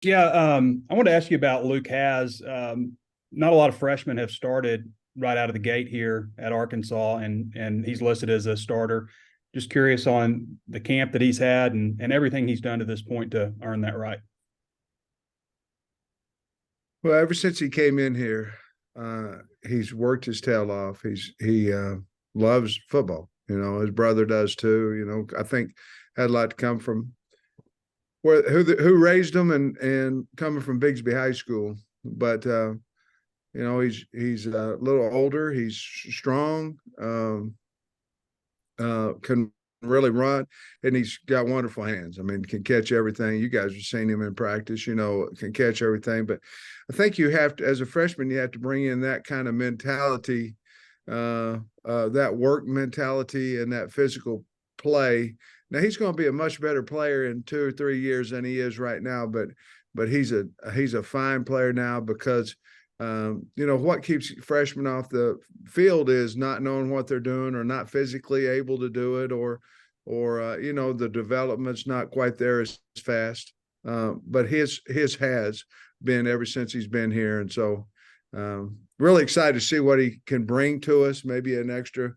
Yeah, I want to ask you about Luke Has. Not a lot of freshmen have started right out of the gate here at Arkansas, and he's listed as a starter. Just curious on the camp that he's had and everything he's done to this point to earn that right. Well, ever since he came in here, he's worked his tail off. He loves football. His brother does too. I think had a lot to come from who raised him and coming from Bigsby High School. But he's a little older. He's strong. Can really run, and he's got wonderful hands. I mean, can catch everything. You guys have seen him in practice, can catch everything. But I think you have to, as a freshman, you have to bring in that kind of mentality, that work mentality and that physical play. Now he's going to be a much better player in 2 or 3 years than he is right now, but he's a fine player now because what keeps freshmen off the field is not knowing what they're doing or not physically able to do it or the development's not quite there as fast. But his has been ever since he's been here. And so really excited to see what he can bring to us, maybe an extra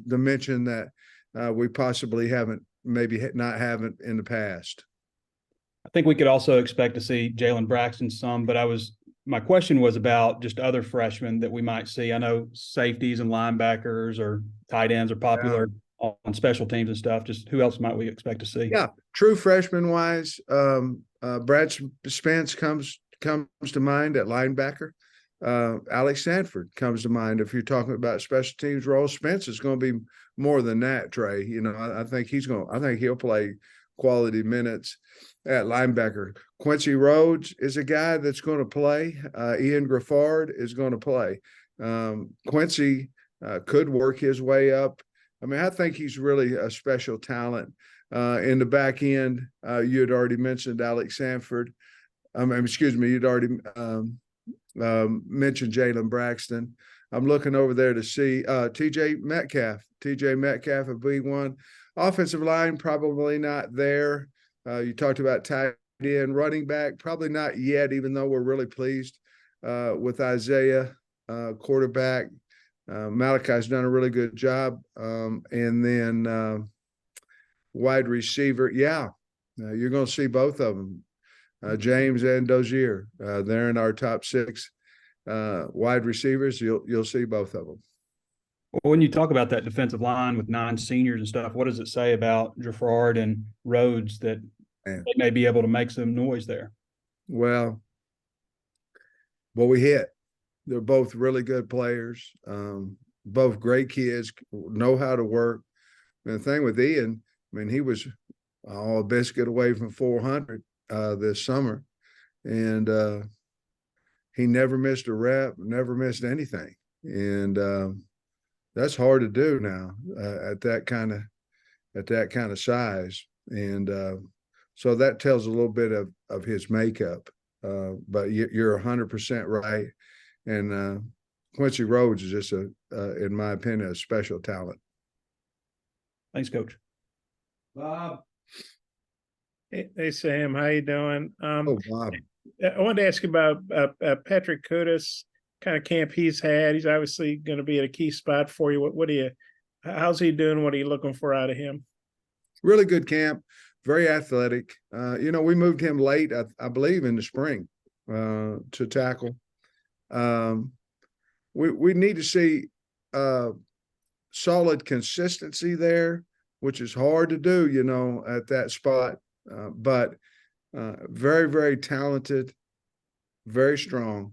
dimension that we possibly haven't in the past. I think we could also expect to see Jalen Braxton some, but my question was about just other freshmen that we might see. I know safeties and linebackers or tight ends are popular on special teams and stuff. Just who else might we expect to see? Yeah, true freshman wise, Brad Spence comes to mind at linebacker. Alex Sanford comes to mind if you're talking about special teams roles. Spence is going to be more than that, Trey. I think he'll play quality minutes at linebacker. Quincy Rhodes is a guy that's going to play. Ian Griffard is going to play. Quincy could work his way up. I mean, I think he's really a special talent. In the back end, you had already mentioned Alex Sanford. You'd already mentioned Jalen Braxton. I'm looking over there to see TJ Metcalf. TJ Metcalf of B1. Offensive line, probably not there. You talked about tight end, running back, probably not yet, even though we're really pleased with Isaiah. Quarterback, Malachi's done a really good job. And then wide receiver, you're going to see both of them, James and Dozier. They're in our top 6 wide receivers. You'll see both of them. Well, when you talk about that defensive line with 9 seniors and stuff, what does it say about Gifford and Rhodes that they may be able to make some noise there? Well, we hit. They're both really good players, both great kids, know how to work. And the thing with Ian, I mean, he was a biscuit away from 400 this summer, and he never missed a rep, never missed anything. And that's hard to do now at that kind of size, and so that tells a little bit of his makeup. But you're 100% right, and Quincy Rhodes is just in my opinion, a special talent. Thanks, Coach. Bob. Hey Sam, how you doing? Bob. I wanted to ask you about Patrick Kudas. Kind of camp he's had. He's obviously going to be at a key spot for you. How's he doing? What are you looking for out of him? Really good camp, very athletic. We moved him late, I believe in the spring to tackle. We need to see solid consistency there, which is hard to do, at that spot. But very, very talented, very strong.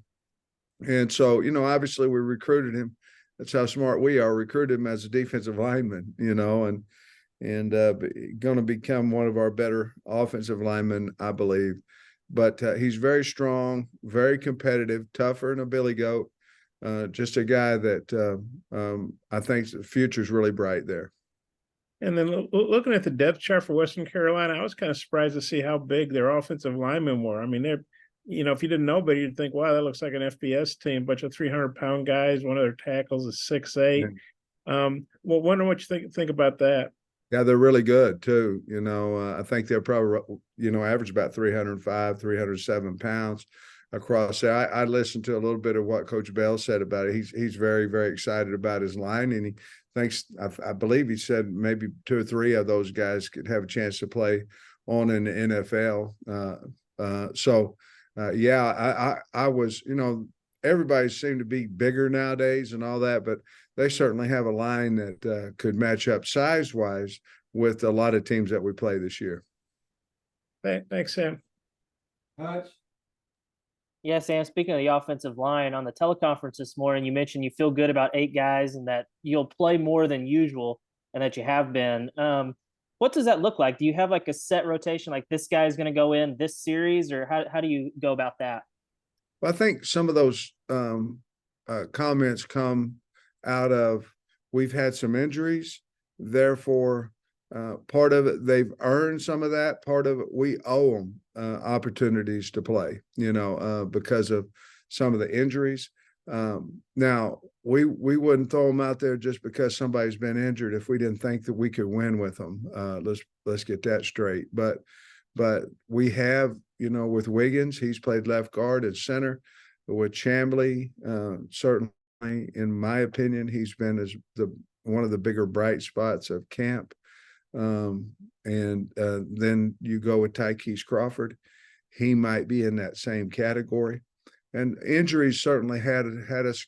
And so, obviously we recruited him. That's how smart we are. Recruited him as a defensive lineman, and going to become one of our better offensive linemen, I believe. But he's very strong, very competitive, tougher than a billy goat. Just a guy that I think the future is really bright there. And then looking at the depth chart for Western Carolina, I was kind of surprised to see how big their offensive linemen were. I mean, they're, if you didn't know, but you'd think, wow, that looks like an FBS team, bunch of 300-pound guys. One of their tackles is 6'8". Well, wondering what you think about that. Yeah, they're really good too. I think they're probably, average about 305, 307 pounds across there. I listened to a little bit of what Coach Bell said about it. He's very, very excited about his line, and he thinks, I believe he said maybe 2 or 3 of those guys could have a chance to play on in the NFL. I was, everybody seemed to be bigger nowadays and all that, but they certainly have a line that could match up size-wise with a lot of teams that we play this year. Thanks, Sam. Yeah, Sam, speaking of the offensive line, on the teleconference this morning, you mentioned you feel good about 8 guys and that you'll play more than usual and that you have been. What does that look like? Do you have like a set rotation, like this guy's going to go in this series, or how do you go about that? Well, I think some of those comments come out of we've had some injuries, therefore part of it they've earned some of that. Part of it we owe them opportunities to play, because of some of the injuries. Now we wouldn't throw them out there just because somebody's been injured if we didn't think that we could win with them. Let's get that straight. But we have, with Wiggins, he's played left guard and center. With Chamblee, certainly, in my opinion, he's been one of the bigger bright spots of camp. Then you go with Tykees Crawford. He might be in that same category. And injuries certainly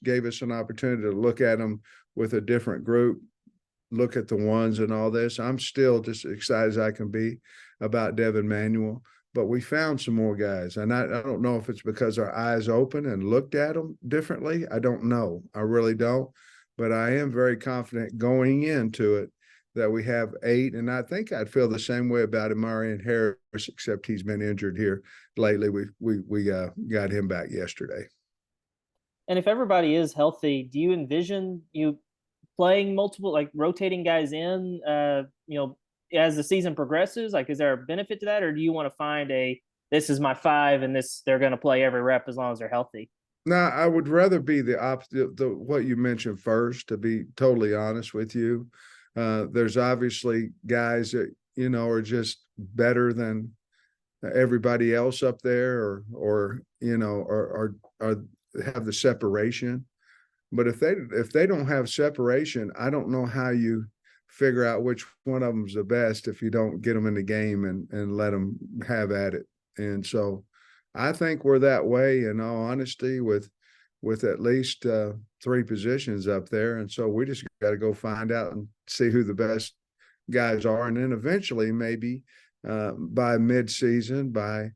gave us an opportunity to look at them with a different group, look at the ones and all this. I'm still just excited as I can be about Devin Manuel, but we found some more guys. And I don't know if it's because our eyes open and looked at them differently. I don't know. I really don't. But I am very confident going into it that we have 8, and I think I'd feel the same way about Amarian Harris, except he's been injured here lately. We got him back yesterday. And if everybody is healthy, do you envision you playing multiple, like rotating guys in, as the season progresses? Like, is there a benefit to that, or do you want to find this is my 5 and they're going to play every rep as long as they're healthy? No, I would rather be the opposite, what you mentioned first, to be totally honest with you. There's obviously guys that, are just better than everybody else up there or have the separation. But if they don't have separation, I don't know how you figure out which one of them's the best if you don't get them in the game and let them have at it. And so I think we're that way, in all honesty, with at least 3 positions up there. And so we just got to go find out and see who the best guys are. And then eventually, maybe by mid-season, by,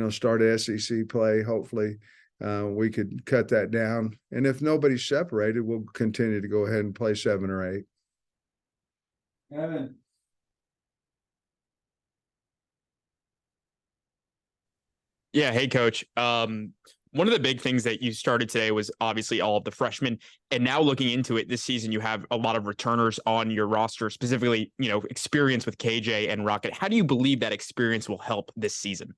start SEC play, hopefully we could cut that down. And if nobody's separated, we'll continue to go ahead and play 7 or 8. Kevin. Yeah. Hey, Coach. One of the big things that you started today was obviously all of the freshmen. And now looking into it this season, you have a lot of returners on your roster, specifically, experience with KJ and Rocket. How do you believe that experience will help this season?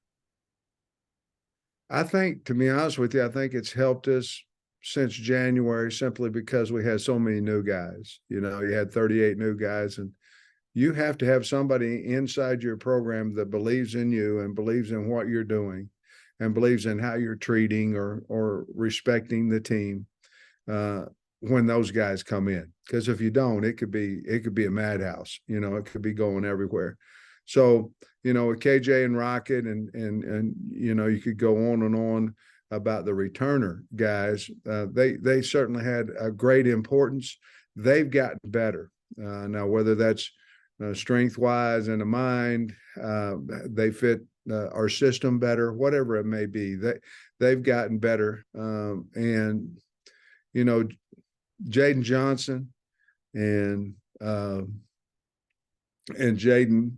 I think, to be honest with you, I think it's helped us since January simply because we had so many new guys. You had 38 new guys, and you have to have somebody inside your program that believes in you and believes in what you're doing and believes in how you're treating or respecting the team when those guys come in. Because if you don't, it could be a madhouse. It could be going everywhere. So, with KJ and Rocket and you could go on and on about the returner guys. They certainly had a great importance. They've gotten better. Now, whether that's strength-wise and the mind, they fit our system better, whatever it may be. They've gotten better. And, Jaden Johnson and Jaden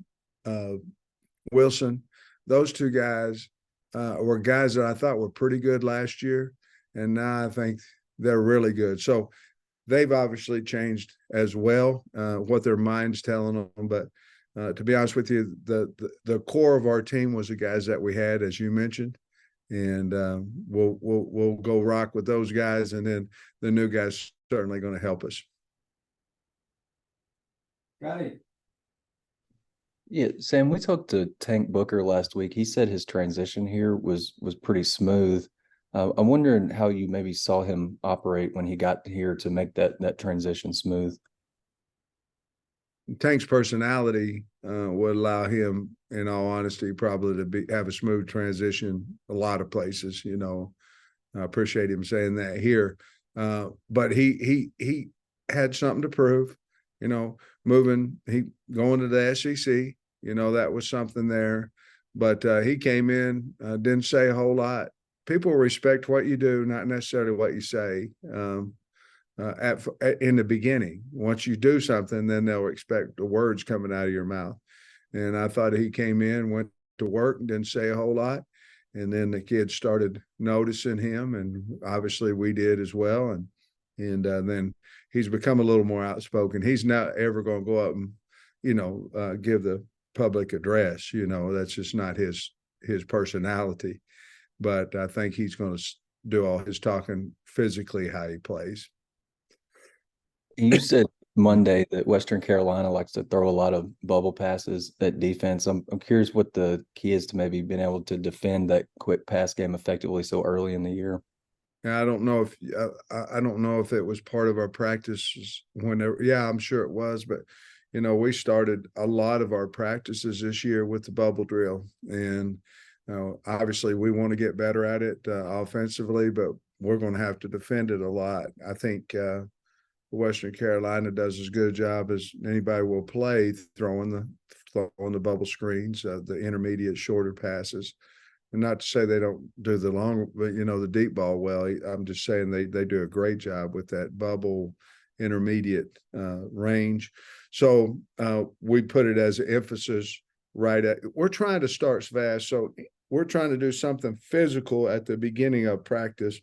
Wilson, those 2 guys were guys that I thought were pretty good last year. And now I think they're really good. So they've obviously changed as well, what their mind's telling them. But to be honest with you, the core of our team was the guys that we had, as you mentioned, and we'll go rock with those guys, and then the new guys certainly going to help us. Got it. Yeah, Sam, we talked to Tank Booker last week. He said his transition here was pretty smooth. I'm wondering how you maybe saw him operate when he got here to make that transition smooth. Tank's personality would allow him, in all honesty, probably to have a smooth transition a lot of places. You know, I appreciate him saying that here, but he had something to prove. You know, going to the SEC. You know, that was something there. But he came in, didn't say a whole lot. People respect what you do, not necessarily what you say. In the beginning, once you do something, then they'll expect the words coming out of your mouth. And I thought he came in, went to work, and didn't say a whole lot. And then the kids started noticing him, and obviously we did as well. And then he's become a little more outspoken. He's not ever going to go up and, give the public address. You know, that's just not his personality. But I think he's going to do all his talking physically how he plays. You said Monday that Western Carolina likes to throw a lot of bubble passes at defense. I'm curious what the key is to maybe being able to defend that quick pass game effectively so early in the year. I don't know if it was part of our practices whenever. Yeah, I'm sure it was, but we started a lot of our practices this year with the bubble drill, and obviously we want to get better at it offensively, but we're going to have to defend it a lot. I think Western Carolina does as good a job as anybody will play throwing the bubble screens, the intermediate, shorter passes. And not to say they don't do the long, but the deep ball well. I'm just saying they do a great job with that bubble intermediate range. So we put it as an emphasis we're trying to start fast. So we're trying to do something physical at the beginning of practice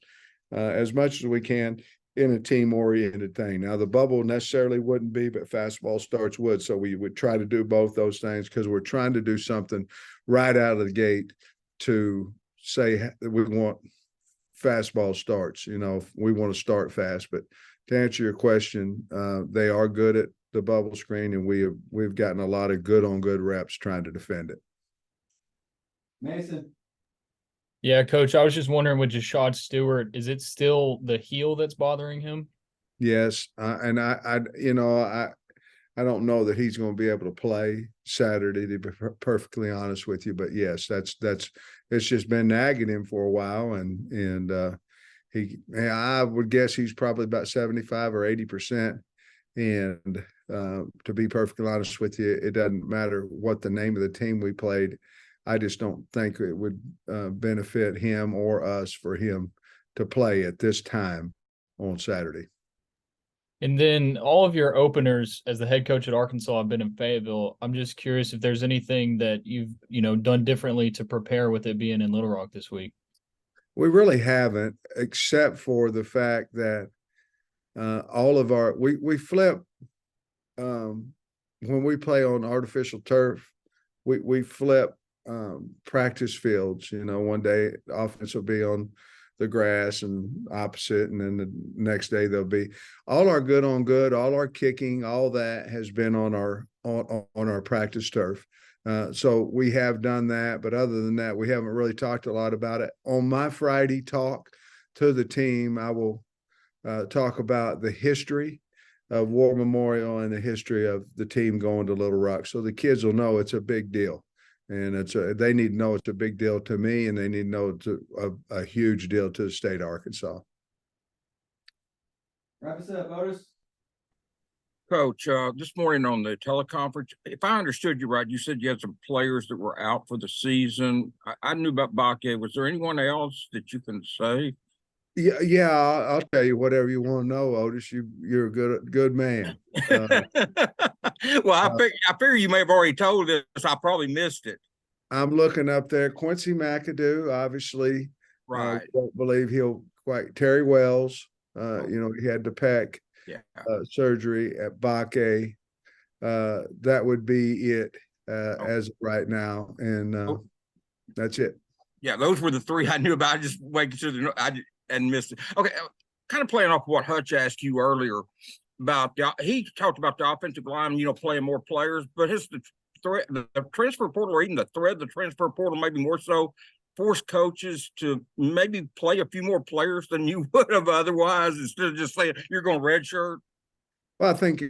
as much as we can in a team-oriented thing. Now, the bubble necessarily wouldn't be, but fastball starts would. So we would try to do both those things because we're trying to do something right out of the gate to say that we want fastball starts. We want to start fast. But to answer your question, they are good at the bubble screen, and we've gotten a lot of good on good reps trying to defend it. Mason. Yeah, Coach, I was just wondering with Jashad Stewart, is it still the heel that's bothering him? Yes, and I don't know that he's going to be able to play Saturday, to be perfectly honest with you. But yes, it's just been nagging him for a while, and I would guess he's probably about 75 or 80%. And to be perfectly honest with you, it doesn't matter what the name of the team we played. I just don't think it would benefit him or us for him to play at this time on Saturday. And then all of your openers as the head coach at Arkansas have been in Fayetteville. I'm just curious if there's anything that you've, done differently to prepare with it being in Little Rock this week. We really haven't, except for the fact that all of we flip when we play on artificial turf, we flip practice fields. One day offense will be on the grass and opposite, and then the next day they'll be all our good on good, all our kicking, all that has been on our practice turf. So we have done that, but other than that, we haven't really talked a lot about it. On my Friday talk to the team, I will talk about the history of War Memorial and the history of the team going to Little Rock, so the kids will know it's a big deal. And they need to know it's a big deal to me, and they need to know it's a huge deal to the state of Arkansas. Wrap us up, Otis. Coach, this morning on the teleconference, if I understood you right, you said you had some players that were out for the season. I knew about Bakke. Was there anyone else that you can say? Yeah, I'll tell you whatever you want to know, Otis. You're a good man. Well, I figure you may have already told us. I probably missed it. I'm looking up there. Quincy McAdoo, obviously. Right. Don't believe he'll quite. Terry Wells, he had the pec surgery at Bakke. That would be it as of right now, and that's it. Yeah, those were the three I knew about. I just making sure that I and missed it. Okay, kind of playing off what Hutch asked you earlier about he talked about the offensive line, playing more players, but his threat, the transfer portal, or even the threat of the transfer portal, maybe more so, force coaches to maybe play a few more players than you would have otherwise, instead of just saying you're going redshirt? Well, I think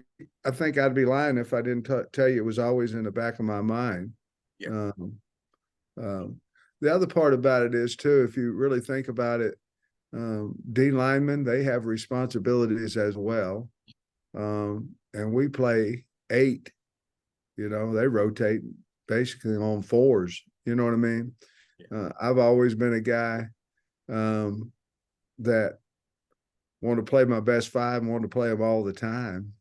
I'd be lying if I didn't tell you it was always in the back of my mind. Yeah. The other part about it is too, if you really think about it, D linemen, they have responsibilities as well. And we play 8, they rotate basically on 4s. You know what I mean? I've always been a guy that wanted to play my best 5 and wanted to play them all the time.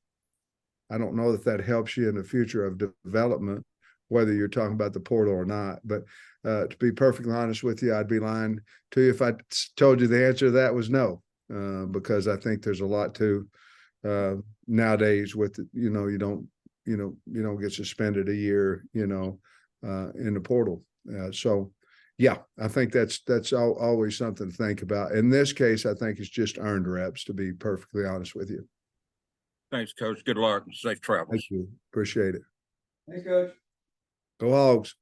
I don't know that helps you in the future of development, whether you're talking about the portal or not. But to be perfectly honest with you, I'd be lying to you if I told you the answer to that was no, because I think there's a lot to nowadays with, you don't get suspended a year, in the portal. So yeah, I think that's always something to think about. In this case, I think it's just earned reps, to be perfectly honest with you. Thanks, Coach. Good luck and safe travels. Thank you. Appreciate it. Thanks, Coach. Go Hogs.